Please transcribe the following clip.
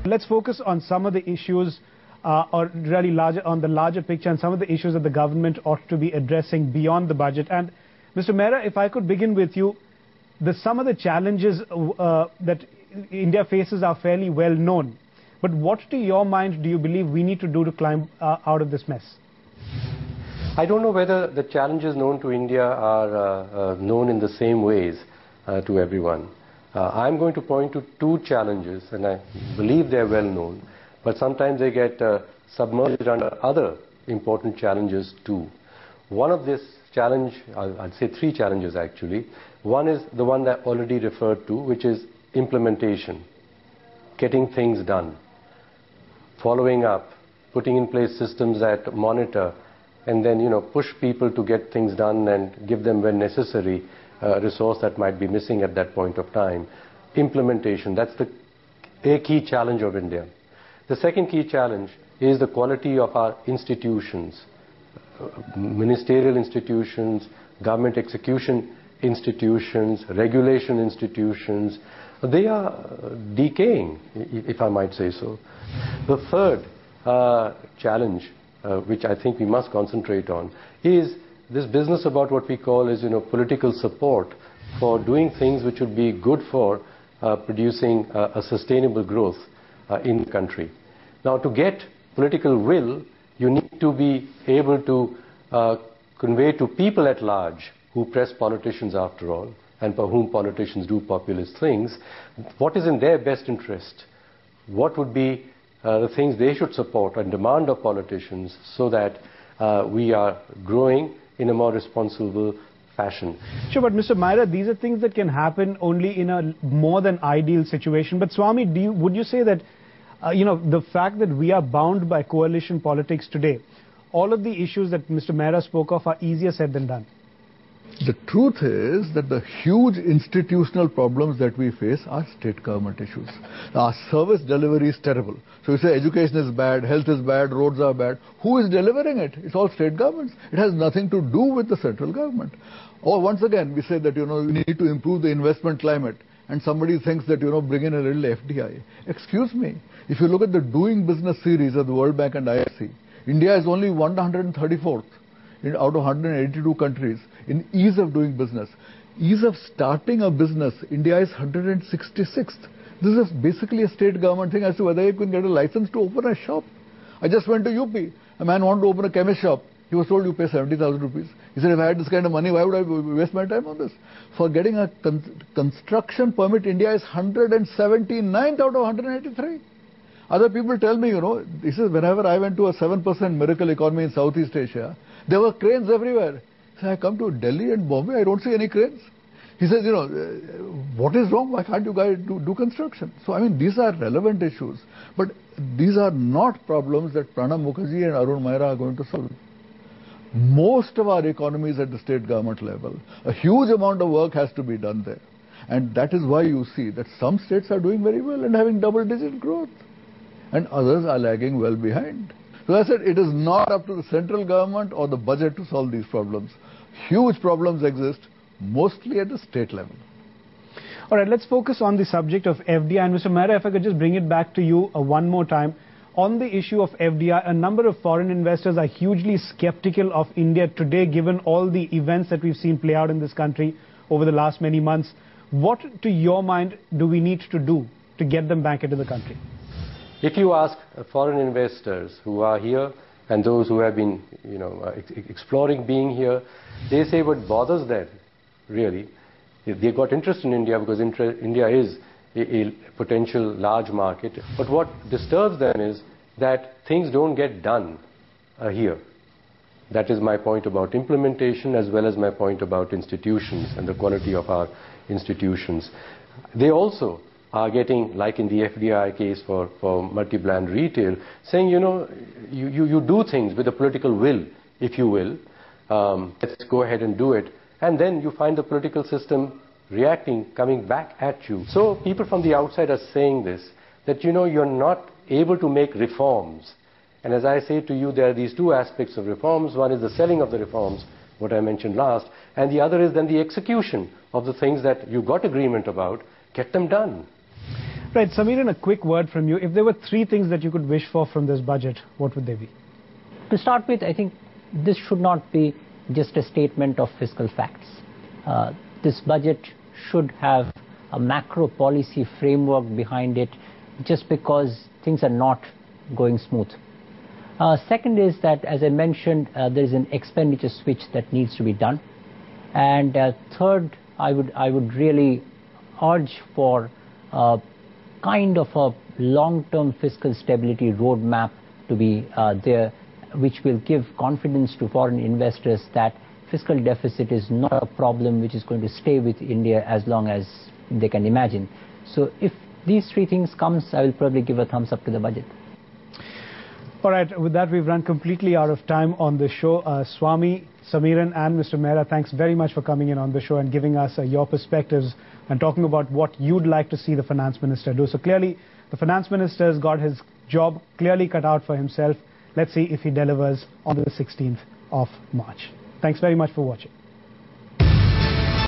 Let's focus on some of the issues, or really on the larger picture, and some of the issues that the government ought to be addressing beyond the budget. And Mr. Mehra, if I could begin with you, some of the challenges that India faces are fairly well known. But what, to your mind, do you believe we need to do to climb out of this mess? I don't know whether the challenges known to India are known in the same ways to everyone. I'm going to point to two challenges, and I believe they're well known, but sometimes they get submerged under other important challenges too. One of this challenge, I'd say three challenges actually. One is the one that I already referred to, which is implementation, getting things done, following up, putting in place systems that monitor, and then push people to get things done and give them when necessary resource that might be missing at that point of time. Implementation, that's a key challenge of India. The second key challenge is the quality of our institutions, ministerial institutions, government execution institutions, regulation institutions. They are decaying, if I might say so. The third challenge, which I think we must concentrate on, is this business about what we call is political support for doing things which would be good for producing a sustainable growth in the country. Now, to get political will, you need to be able to convey to people at large, who press politicians after all, and for whom politicians do populist things, what is in their best interest, what would be the things they should support and demand of politicians, so that we are growing in a more responsible fashion. Sure, but Mr. Mehra, these are things that can happen only in a more than ideal situation. But Swami, would you say that the fact that we are bound by coalition politics today, all of the issues that Mr. Mehra spoke of are easier said than done? The truth is that the huge institutional problems that we face are state government issues. Our service delivery is terrible. So you say education is bad, health is bad, roads are bad. Who is delivering it? It's all state governments. It has nothing to do with the central government. Or once again, we say that we need to improve the investment climate, and somebody thinks that bring in a little FDI. Excuse me, if you look at the doing business series of the World Bank and IFC, India is only 134th out of 182 countries in ease of doing business. Ease of starting a business, India is 166th. This is basically a state government thing as to whether you can get a license to open a shop. I just went to UP. A man wanted to open a chemist shop. He was told you pay 70,000 rupees. He said, if I had this kind of money, why would I waste my time on this? For getting a construction permit, India is 179th out of 183. Other people tell me, this is whenever I went to a 7% miracle economy in Southeast Asia, there were cranes everywhere. So I come to Delhi and Bombay, I don't see any cranes. He says, what is wrong? Why can't you guys do construction? So, I mean, these are relevant issues. But these are not problems that Pranab Mukherjee and Arun Mehra are going to solve. Most of our economy is at the state government level. A huge amount of work has to be done there. And that is why you see that some states are doing very well and having double-digit growth, and others are lagging well behind. So I said, it is not up to the central government or the budget to solve these problems. Huge problems exist, mostly at the state level. All right, let's focus on the subject of FDI. And Mr. Mehra, if I could just bring it back to you one more time. On the issue of FDI, a number of foreign investors are hugely skeptical of India today, given all the events that we've seen play out in this country over the last many months. What, to your mind, do we need to do to get them back into the country? If you ask foreign investors who are here and those who have been, exploring being here, they say what bothers them, really, they've got interest in India because India is a potential large market. But what disturbs them is that things don't get done here. That is my point about implementation, as well as my point about institutions and the quality of our institutions. They also are getting, like in the FDI case for multi-brand retail, saying, you do things with a political will, if you will. Let's go ahead and do it. And then you find the political system reacting, coming back at you. So people from the outside are saying this, that you're not able to make reforms. And as I say to you, there are these two aspects of reforms. One is the selling of the reforms, what I mentioned last, and the other is then the execution of the things that you got agreement about. Get them done. Right, Samiran, a quick word from you. If there were three things that you could wish for from this budget, what would they be? To start with, I think this should not be just a statement of fiscal facts. This budget should have a macro policy framework behind it, just because things are not going smooth. Second is that, as I mentioned, there is an expenditure switch that needs to be done. And third, I would really urge for kind of a long-term fiscal stability roadmap to be there, which will give confidence to foreign investors that fiscal deficit is not a problem which is going to stay with India as long as they can imagine. So if these three things comes, I will probably give a thumbs up to the budget. All right, with that, we've run completely out of time on the show. Swami, Samiran and Mr. Mehra, thanks very much for coming in on the show and giving us your perspectives and talking about what you'd like to see the finance minister do. So clearly, the finance minister's got his job clearly cut out for himself. Let's see if he delivers on the 16th of March. Thanks very much for watching.